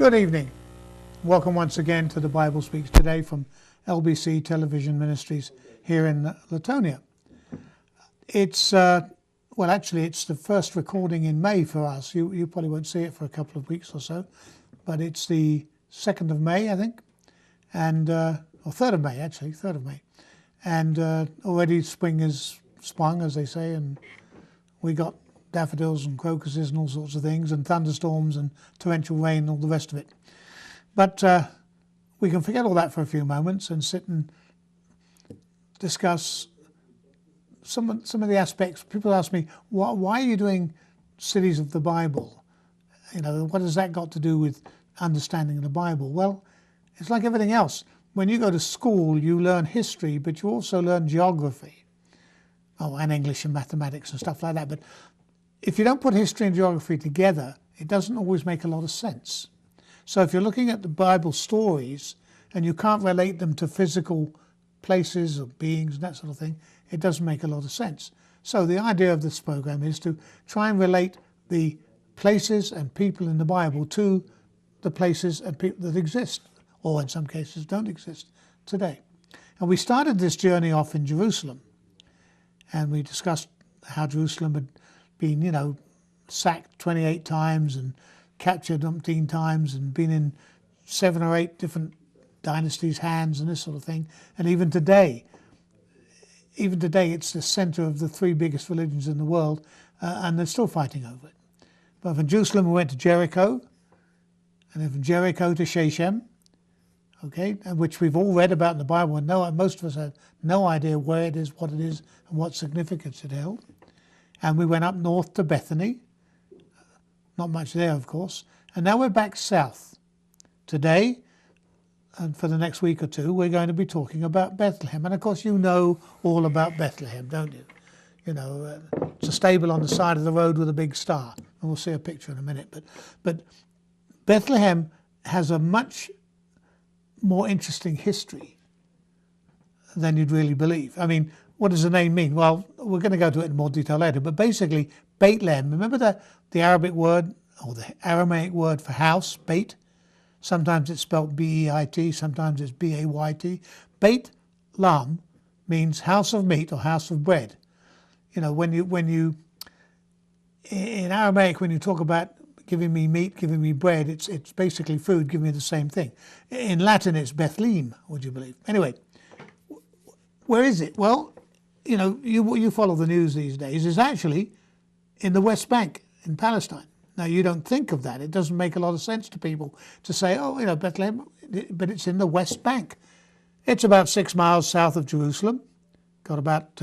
Good evening. Welcome once again to the Bible Speaks Today from LBC Television Ministries here in Latonia. It's, it's the first recording in May for us. You probably won't see it for a couple of weeks or so, but it's the 2nd of May, I think, and or 3rd of May, actually, 3rd of May. And already spring has sprung, as they say, and we got daffodils and crocuses and all sorts of things, and thunderstorms and torrential rain and all the rest of it. But we can forget all that for a few moments and sit and discuss some of the aspects. People ask me, why are you doing cities of the Bible? You know, what has that got to do with understanding the Bible? Well, it's like everything else. When you go to school, you learn history, but you also learn geography. Oh, and English and mathematics and stuff like that. But if you don't put history and geography together, it doesn't always make a lot of sense. So if you're looking at the Bible stories and you can't relate them to physical places or beings and that sort of thing, it doesn't make a lot of sense. So the idea of this program is to try and relate the places and people in the Bible to the places and people that exist, or in some cases don't exist today. And we started this journey off in Jerusalem, and we discussed how Jerusalem had been, sacked 28 times and captured umpteen times and been in 7 or 8 different dynasties' hands and this sort of thing. And even today it's the center of the 3 biggest religions in the world, and they're still fighting over it. But from Jerusalem we went to Jericho, and then from Jericho to Shechem, which we've all read about in the Bible, and most of us had no idea where it is, what it is, and what significance it held. And we went up north to Bethany. Not much there, of course. And now we're back south. Today, and for the next week or two, we're going to be talking about Bethlehem. And of course, you know all about Bethlehem, don't you? It's a stable on the side of the road with a big star. And we'll see a picture in a minute. But Bethlehem has a much more interesting history than you'd really believe. I mean, what does the name mean? Well, we're going to go to it in more detail later, but basically, Bethlehem, remember the Arabic word, or the Aramaic word for house, Beit? Sometimes it's spelled B-E-I-T, sometimes it's B-A-Y-T. Beit Lam means house of meat or house of bread. In Aramaic, when you talk about giving me meat, giving me bread, it's basically food, giving me the same thing. In Latin, it's Bethlehem, would you believe? Anyway, where is it? Well, you follow the news these days, is actually in the West Bank in Palestine. Now, you don't think of that. It doesn't make a lot of sense to people to say, Bethlehem, but it's in the West Bank. It's about 6 miles south of Jerusalem. Got about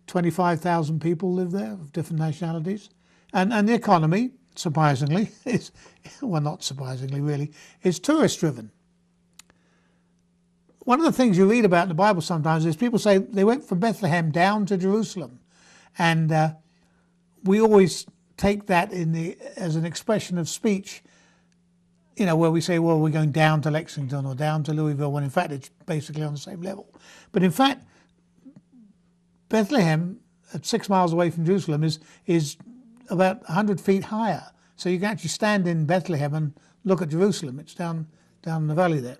25,000 people live there of different nationalities. And the economy, surprisingly, not surprisingly really, is tourist-driven. One of the things you read about in the Bible sometimes is people say they went from Bethlehem down to Jerusalem. And we always take that as an expression of speech, where we say, well, we're going down to Lexington or down to Louisville, when in fact it's basically on the same level. But in fact, Bethlehem, at 6 miles away from Jerusalem, is about 100 feet higher. So you can actually stand in Bethlehem and look at Jerusalem. It's down in the valley there.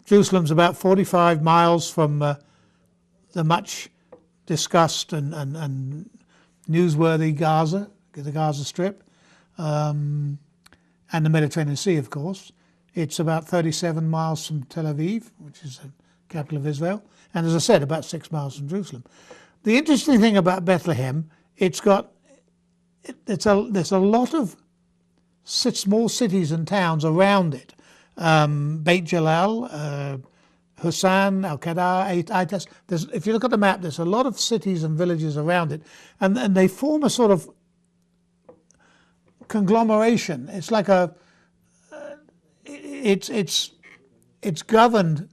Jerusalem's about 45 miles from the much discussed and newsworthy Gaza, the Gaza Strip, and the Mediterranean Sea, of course. It's about 37 miles from Tel Aviv, which is the capital of Israel, and as I said, about 6 miles from Jerusalem. The interesting thing about Bethlehem, there's a lot of small cities and towns around it. Beit Jalal, Hussan, Al-Qadar, Aitas. If you look at the map, there's a lot of cities and villages around it, and they form a sort of conglomeration. It's like it's governed.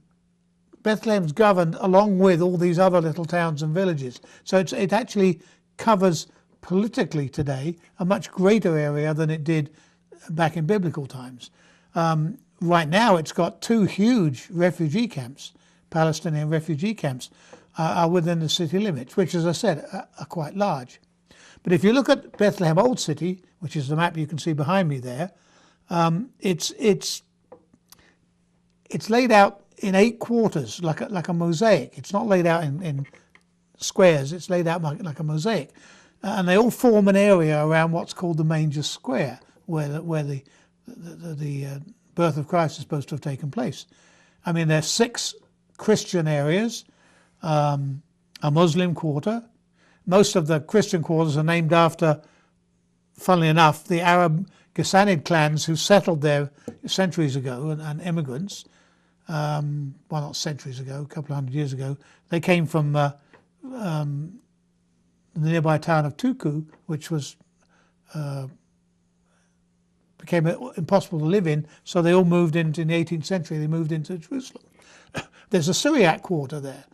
Bethlehem's governed along with all these other little towns and villages. So it actually covers politically today a much greater area than it did back in biblical times. Right now it's got 2 huge refugee camps, Palestinian refugee camps, are within the city limits, which, as I said, are quite large. But if you look at Bethlehem Old City, which is the map you can see behind me there, It's laid out in 8 quarters, like a mosaic. It's not laid out in squares. It's laid out like a mosaic, and they all form an area around what's called the manger square, where the birth of Christ is supposed to have taken place. I mean, there's 6 Christian areas, a Muslim quarter. Most of the Christian quarters are named after, funnily enough, the Arab Ghassanid clans who settled there centuries ago, and immigrants. Well, not centuries ago, a couple of hundred years ago. They came from the nearby town of Tuku, which was became impossible to live in, so they all moved into, in the 18th century, they moved into Jerusalem. There's a Syriac quarter there,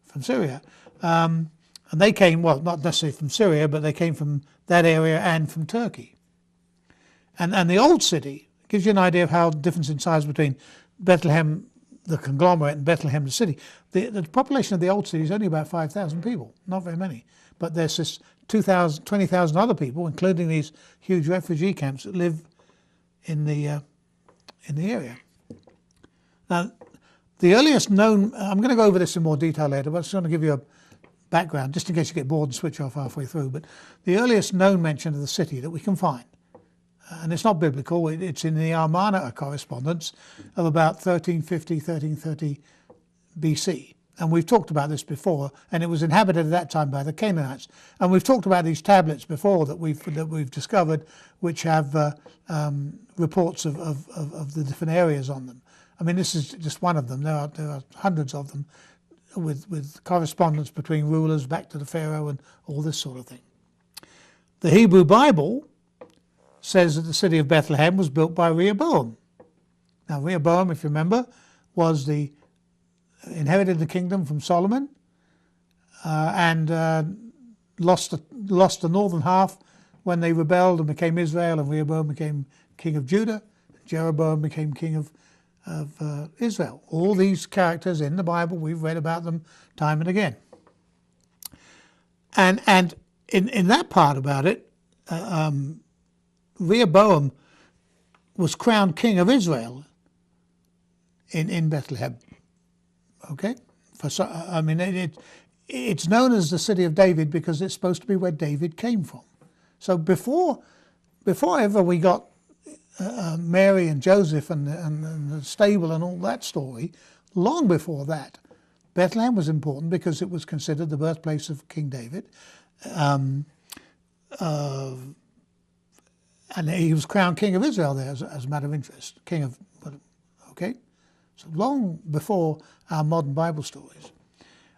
from Syria. And they came, well, not necessarily from Syria, but they came from that area and from Turkey. And the old city gives you an idea of how the difference in size between Bethlehem, the conglomerate, and Bethlehem, the city. The population of the old city is only about 5,000 people, not very many. But there's this 20,000 other people, including these huge refugee camps that live in the area. Now, the earliest known, I'm going to go over this in more detail later, but I just want to give you a background, just in case you get bored and switch off halfway through. But the earliest known mention of the city that we can find, and it's not biblical, it's in the Amarna correspondence of about 1350, 1330 BC. And we've talked about this before, and it was inhabited at that time by the Canaanites. And we've talked about these tablets before that we've discovered, which have reports of the different areas on them. I mean, this is just one of them. There are hundreds of them, with correspondence between rulers back to the Pharaoh and all this sort of thing. The Hebrew Bible says that the city of Bethlehem was built by Rehoboam. Now, Rehoboam, if you remember, inherited the kingdom from Solomon, and lost the northern half when they rebelled and became Israel, and Rehoboam became king of Judah. Jeroboam became king of Israel. All these characters in the Bible, we've read about them time and again. And in that part about it, Rehoboam was crowned king of Israel in Bethlehem. Okay, I mean it's known as the city of David because it's supposed to be where David came from. So before ever we got Mary and Joseph and the stable and all that story, long before that, Bethlehem was important because it was considered the birthplace of King David, and he was crowned king of Israel there as a matter of interest, okay. So long before our modern Bible stories.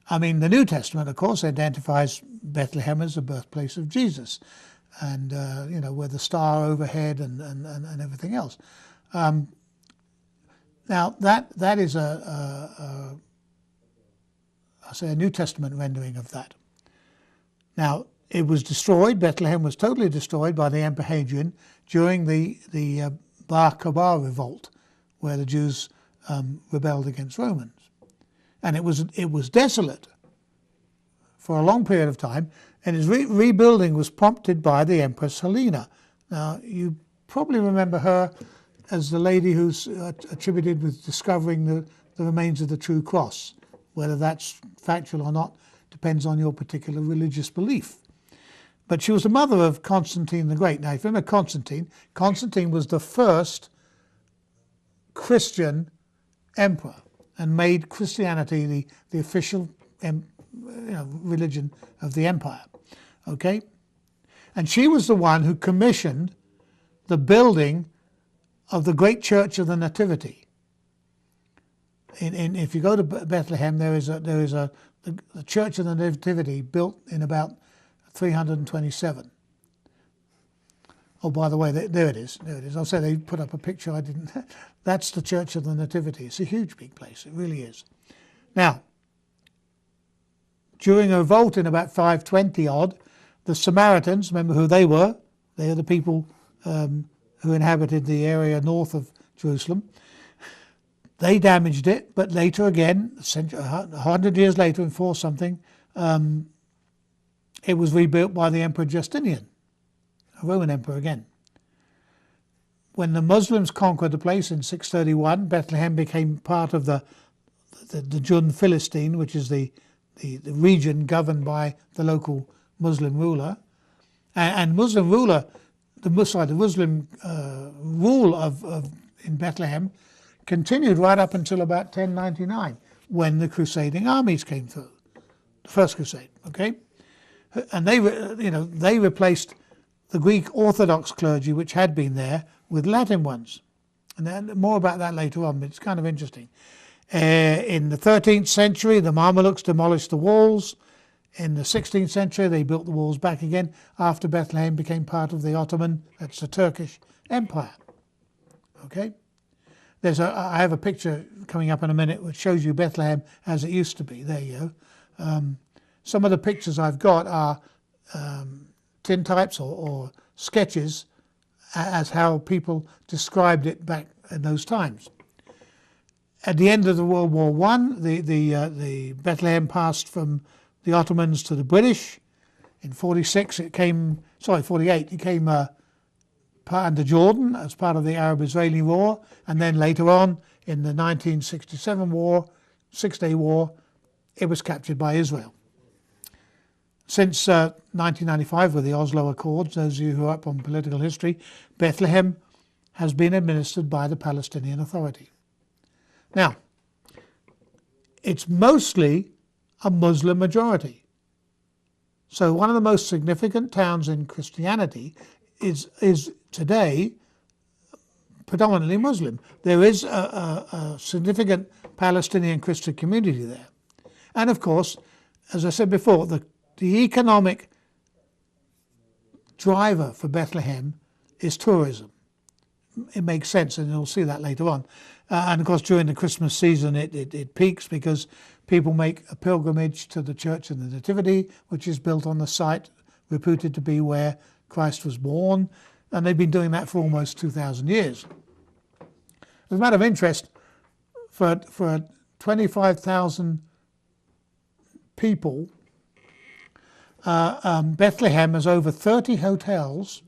I mean, the New Testament, of course, identifies Bethlehem as the birthplace of Jesus, and where the star overhead and everything else. Now that is a New Testament rendering of that. Now it was destroyed. Bethlehem was totally destroyed by the Emperor Hadrian during the Bar Kokhba revolt, where the Jews rebelled against Romans, and it was desolate for a long period of time, and its rebuilding was prompted by the Empress Helena. Now you probably remember her as the lady who's attributed with discovering the remains of the true cross. Whether that's factual or not depends on your particular religious belief. But she was the mother of Constantine the Great. Now if you remember Constantine was the first Christian emperor and made Christianity the official religion of the empire. Okay? And she was the one who commissioned the building of the great church of the Nativity. If you go to Bethlehem, there is the church of the Nativity built in about 327. Oh, by the way, there it is. There it is. I'll say they put up a picture. I didn't. That's the Church of the Nativity. It's a huge, big place. It really is. Now, during a revolt in about 520 odd, the Samaritans, remember who they were? They are the people who inhabited the area north of Jerusalem. They damaged it, but later again, 100 years later, in 4 something, it was rebuilt by the Emperor Justinian, a Roman emperor again. when the Muslims conquered the place in 631, Bethlehem became part of the Jun Philistine, which is the region governed by the local Muslim ruler. And Muslim ruler, the Muslim rule in Bethlehem continued right up until about 1099, when the crusading armies came through, the First Crusade. Okay, and they replaced the Greek Orthodox clergy, which had been there, with Latin ones. And then more about that later on, but it's kind of interesting. In the 13th century, the Mamelukes demolished the walls. In the 16th century, they built the walls back again after Bethlehem became part of the Ottoman, that's the Turkish Empire. Okay? I have a picture coming up in a minute which shows you Bethlehem as it used to be. There you go. Some of the pictures I've got are tintypes or sketches as how people described it back in those times. At the end of the World War I, the Bethlehem passed from the Ottomans to the British. In 48, it came under Jordan as part of the Arab-Israeli War, and then later on in the 1967 war, Six-Day War, it was captured by Israel. Since 1995, with the Oslo Accords, those of you who are up on political history, Bethlehem has been administered by the Palestinian Authority. Now, it's mostly a Muslim majority. So one of the most significant towns in Christianity is today predominantly Muslim. There is a significant Palestinian Christian community there. And of course, as I said before, the economic driver for Bethlehem is tourism. It makes sense, and you'll see that later on. And of course, during the Christmas season, it peaks because people make a pilgrimage to the Church of the Nativity, which is built on the site reputed to be where Christ was born, and they've been doing that for almost 2,000 years. As a matter of interest, for 25,000 people, Bethlehem has over 30 hotels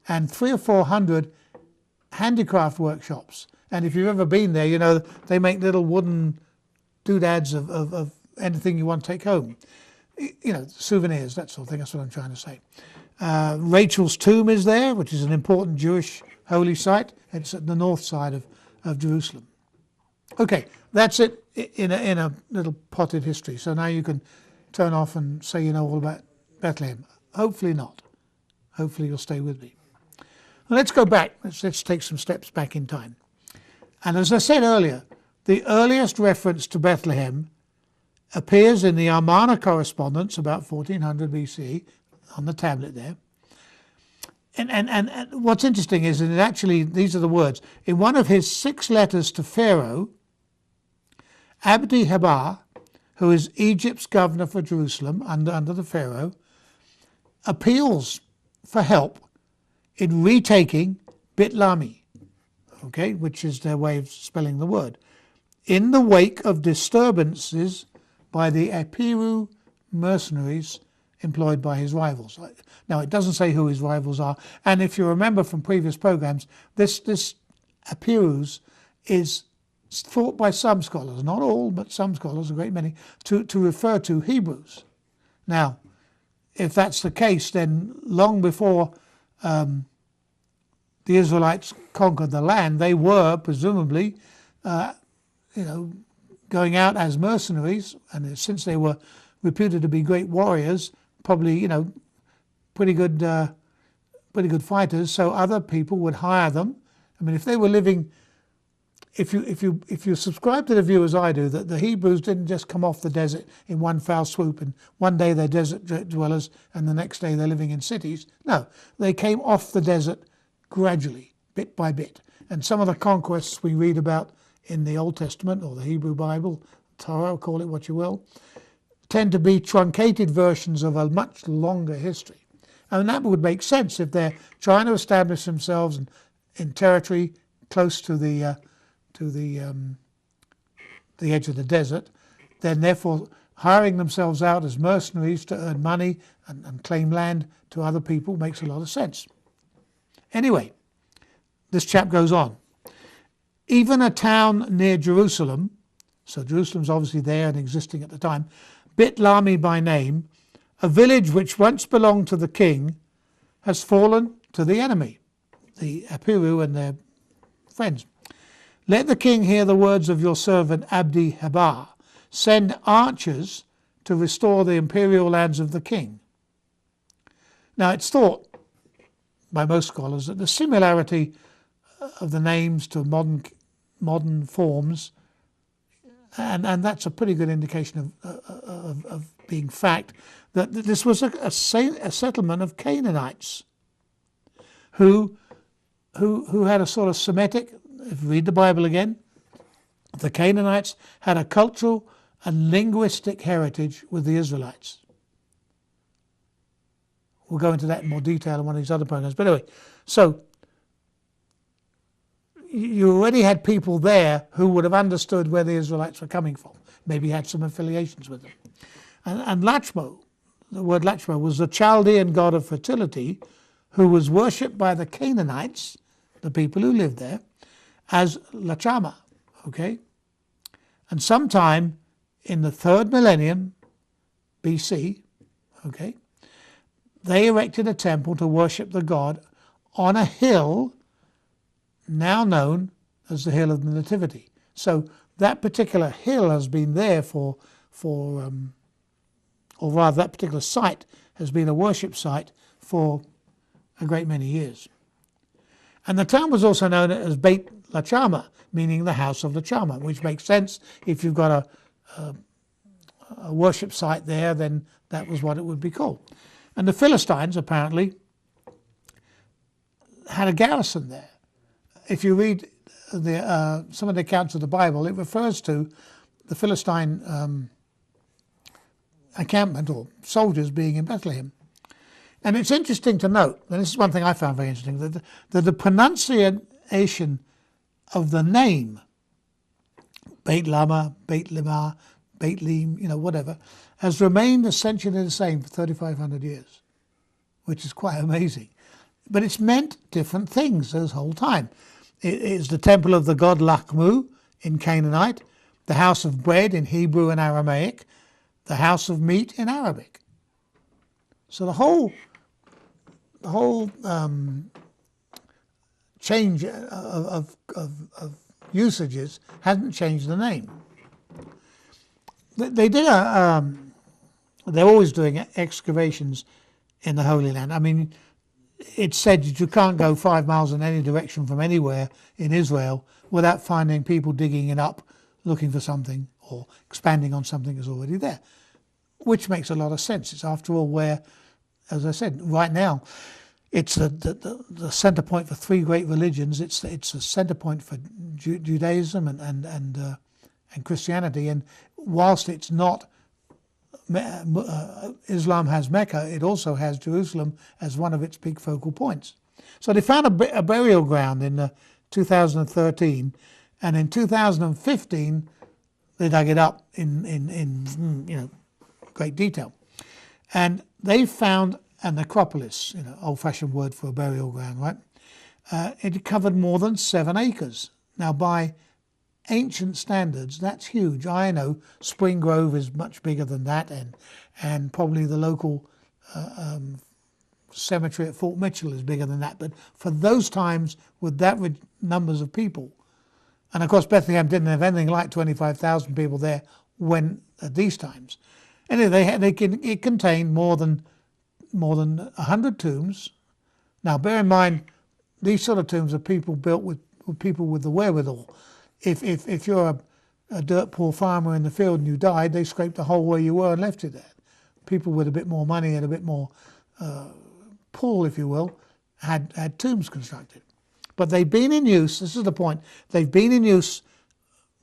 and 300 or 400 handicraft workshops. And if you've ever been there, you know they make little wooden doodads of anything you want to take home. You know, souvenirs, that sort of thing. That's what I'm trying to say. Rachel's tomb is there, which is an important Jewish holy site. It's at the north side of Jerusalem. Okay, that's it in a little potted history. So now you can turn off and say you know all about Bethlehem. Hopefully not. Hopefully you'll stay with me. Well, let's go back. Let's take some steps back in time. And as I said earlier, the earliest reference to Bethlehem appears in the Amarna correspondence about 1400 BC on the tablet there. And what's interesting is that actually, these are the words. In one of his 6 letters to Pharaoh, Abdi Habar, who is Egypt's governor for Jerusalem under the Pharaoh, appeals for help in retaking Bit Lami, okay, which is their way of spelling the word, in the wake of disturbances by the Epiru mercenaries employed by his rivals. Now, it doesn't say who his rivals are, and if you remember from previous programs, this Epirus is thought by some scholars, not all, but some scholars, a great many, to refer to Hebrews. Now, if that's the case, then long before the Israelites conquered the land, they were presumably, going out as mercenaries, and since they were reputed to be great warriors, probably, pretty good fighters. So other people would hire them. I mean, if they were living, if you subscribe to the view as I do, that the Hebrews didn't just come off the desert in one foul swoop, and one day they're desert dwellers, and the next day they're living in cities. No, they came off the desert gradually, bit by bit. And some of the conquests we read about in the Old Testament, or the Hebrew Bible, Torah, call it what you will, tend to be truncated versions of a much longer history. And that would make sense if they're trying to establish themselves in territory close to the edge of the desert, then therefore hiring themselves out as mercenaries to earn money and claim land to other people makes a lot of sense. Anyway, this chap goes on. Even a town near Jerusalem, so Jerusalem's obviously there and existing at the time, Bethlehem by name, a village which once belonged to the king, has fallen to the enemy, the Apiru and their friends. Let the king hear the words of your servant Abdi Habar. Send archers to restore the imperial lands of the king. Now it's thought by most scholars that the similarity of the names to modern forms, and that's a pretty good indication of being fact, that this was a settlement of Canaanites who had a sort of Semitic, if you read the Bible again, the Canaanites had a cultural and linguistic heritage with the Israelites. We'll go into that in more detail in one of these other programs. But anyway, so you already had people there who would have understood where the Israelites were coming from, maybe had some affiliations with them. And Lachmo, the word Lachmo, was the Chaldean god of fertility who was worshipped by the Canaanites, the people who lived there, as Lachama, okay? And sometime in the 3rd millennium BC, okay, they erected a temple to worship the god on a hill now known as the Hill of the Nativity. So that particular hill has been there or rather that particular site has been a worship site for a great many years. And the town was also known as Beit Lachama, meaning the house of Lachama, which makes sense. If you've got a worship site there, then that was what it would be called. And the Philistines apparently had a garrison there. If you read some of the accounts of the Bible, it refers to the Philistine encampment or soldiers being in Bethlehem. And it's interesting to note, and this is one thing I found very interesting, that the pronunciation of the name, Beit Lama, Beit Limah, Beit Lim, whatever, has remained essentially the same for 3,500 years, which is quite amazing. But it's meant different things this whole time. It is the temple of the god Lachmu in Canaanite, the house of bread in Hebrew and Aramaic, the house of meat in Arabic. So the whole change of usages hasn't changed the name. They did they're always doing excavations in the Holy Land. I mean, it's said that you can't go 5 miles in any direction from anywhere in Israel without finding people digging it up, looking for something or expanding on something that's already there, which makes a lot of sense. It's after all where, as I said, right now, it's the center point for 3 great religions. It's a center point for Judaism and Christianity. And whilst it's not, Islam has Mecca, it also has Jerusalem as one of its big focal points. So they found a burial ground in 2013, and in 2015 they dug it up in great detail, and they found a necropolis, old-fashioned word for a burial ground, right? It covered more than 7 acres. Now, by ancient standards, that's huge. I know Spring Grove is much bigger than that, and probably the local cemetery at Fort Mitchell is bigger than that. But for those times, with that numbers of people, and of course Bethlehem didn't have anything like 25,000 people there when at these times. Anyway, it contained more than 100 tombs. Now, bear in mind, these sort of tombs are people built with people with the wherewithal. If you're a dirt poor farmer in the field and you died, they scraped the hole where you were and left you there. People with a bit more money and a bit more pull, if you will, had tombs constructed. But they've been in use, this is the point, they've been in use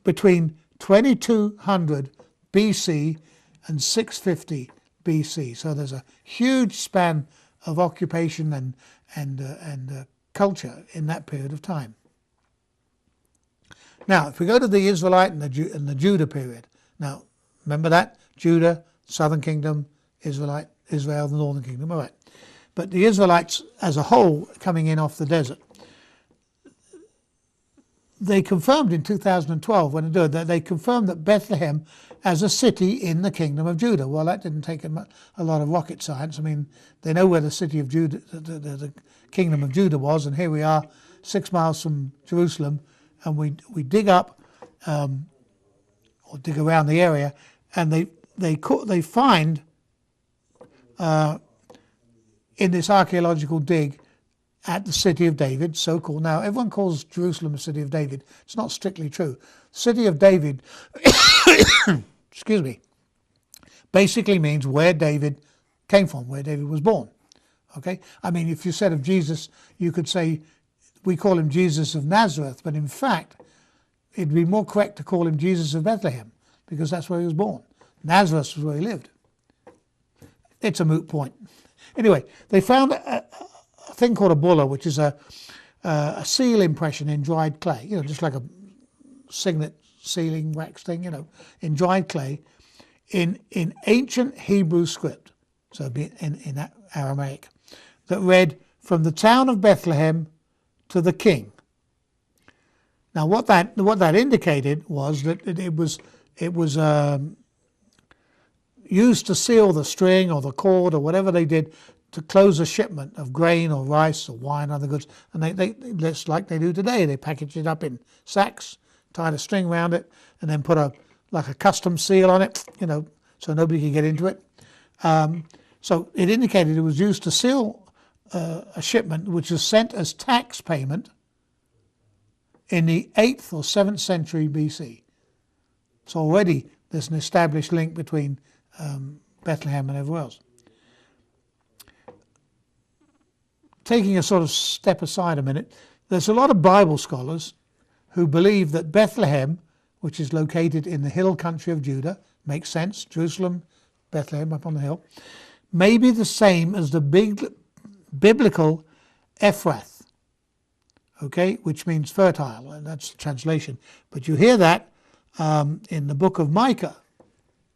between 2200 BC and 650 BC. So there's a huge span of occupation and culture in that period of time. Now, if we go to the Israelite and the Judah period, now remember that? Judah, southern kingdom, Israel, the northern kingdom, all right. But the Israelites as a whole coming in off the desert, they confirmed in 2012 when they did that, they confirmed that Bethlehem as a city in the Kingdom of Judah. Well, that didn't take a lot of rocket science. I mean, they know where the city of Judah, the Kingdom of Judah was, and here we are 6 miles from Jerusalem, and we dig up or dig around the area, and they find in this archaeological dig at the city of David, so-called. Now, everyone calls Jerusalem the city of David. It's not strictly true. City of David, excuse me, basically means where David came from, where David was born. Okay? I mean, if you said of Jesus, you could say, we call him Jesus of Nazareth, but in fact, it'd be more correct to call him Jesus of Bethlehem, because that's where he was born. Nazareth was where he lived. It's a moot point. Anyway, they found a thing called a bulla, which is a seal impression in dried clay, just like a signet sealing wax thing, in dried clay, in ancient Hebrew script, so in Aramaic, that read, "From the town of Bethlehem to the king." Now, what that indicated was that it was used to seal the string or the cord or whatever they did to close a shipment of grain or rice or wine, other goods, and they just like they do today, they package it up in sacks, tied a string around it, and then put a custom seal on it, so nobody can get into it. So it indicated it was used to seal a shipment which was sent as tax payment in the 8th or 7th century BC. So already there's an established link between Bethlehem and everywhere else. Taking a sort of step aside a minute, there's a lot of Bible scholars who believe that Bethlehem, which is located in the hill country of Judah, makes sense, Jerusalem, Bethlehem up on the hill, may be the same as the big biblical Ephrath, okay, which means fertile, and that's the translation. But you hear that in the book of Micah.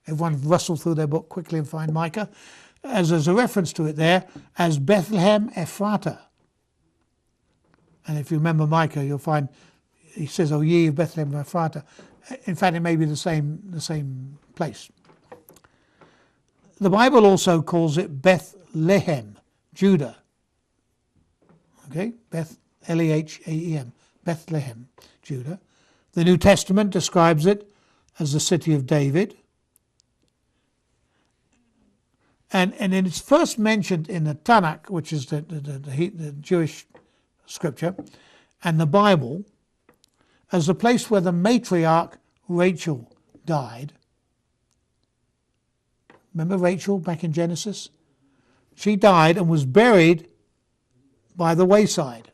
Everyone rustle through their book quickly and find Micah, as there's a reference to it there as Bethlehem Ephrata. And if you remember Micah, you'll find he says, "O ye of Bethlehem Ephrata." In fact, it may be the same place. The Bible also calls it Bethlehem, Judah. Okay, Lehem, Bethlehem, Judah. The New Testament describes it as the city of David. And it's first mentioned in the Tanakh, which is the Jewish scripture, and the Bible, as the place where the matriarch Rachel died. Remember Rachel back in Genesis? She died and was buried by the wayside.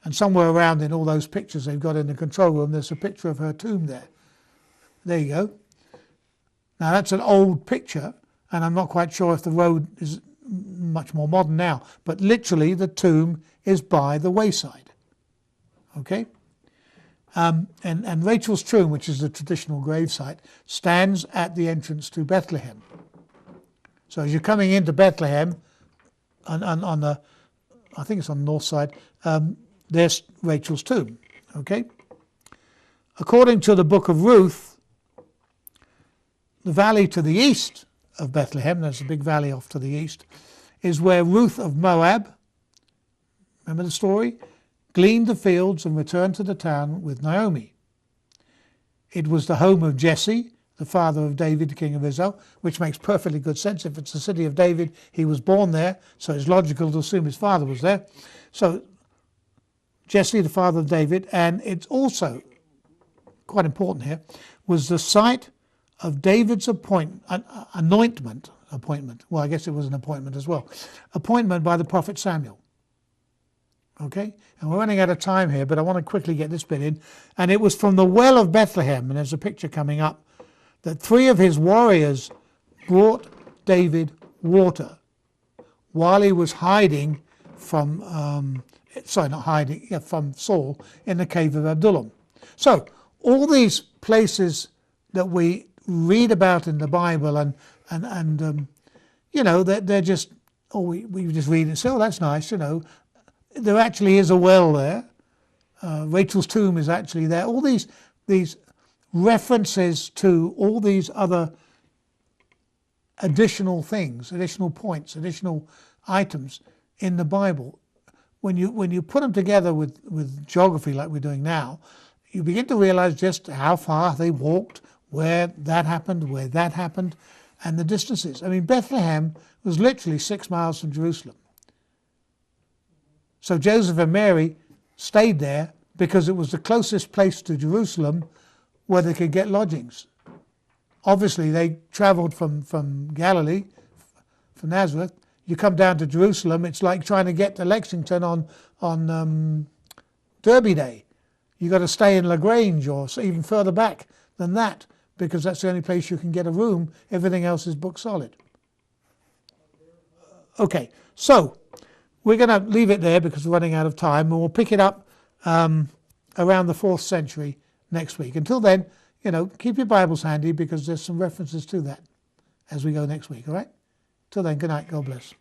And somewhere around in all those pictures they've got in the control room, there's a picture of her tomb there. There you go. Now that's an old picture, and I'm not quite sure if the road is much more modern now, but literally the tomb is by the wayside. Okay? And Rachel's tomb, which is the traditional gravesite, stands at the entrance to Bethlehem. So as you're coming into Bethlehem, on the, I think it's on the north side, there's Rachel's tomb. Okay? According to the book of Ruth, the valley to the east of Bethlehem, there's a big valley off to the east, is where Ruth of Moab, remember the story, gleaned the fields and returned to the town with Naomi. It was the home of Jesse, the father of David, the king of Israel, which makes perfectly good sense. If it's the city of David, he was born there, so it's logical to assume his father was there. So Jesse, the father of David, and it's also, quite important here, was the site of David's anointment, well, I guess it was an appointment as well, appointment by the prophet Samuel. Okay, and we're running out of time here, but I want to quickly get this bit in. And it was from the well of Bethlehem, and there's a picture coming up, that 3 of his warriors brought David water while he was hiding from, from Saul in the cave of Adullam. So all these places that we read about in the Bible, and they're just, we just read and say, oh, that's nice, There actually is a well there, Rachel's tomb is actually there. All these references to all these other additional things, additional points, additional items in the Bible. When you put them together with geography like we're doing now, you begin to realize just how far they walked, where that happened, and the distances. I mean, Bethlehem was literally 6 miles from Jerusalem. So Joseph and Mary stayed there because it was the closest place to Jerusalem where they could get lodgings. Obviously, they traveled from Galilee, from Nazareth. You come down to Jerusalem, it's like trying to get to Lexington on Derby Day. You've got to stay in LaGrange or even further back than that, because that's the only place you can get a room. Everything else is booked solid. Okay, so we're going to leave it there because we're running out of time, and we'll pick it up around the 4th century next week. Until then, keep your Bibles handy because there's some references to that as we go next week, all right? Till then, good night, God bless.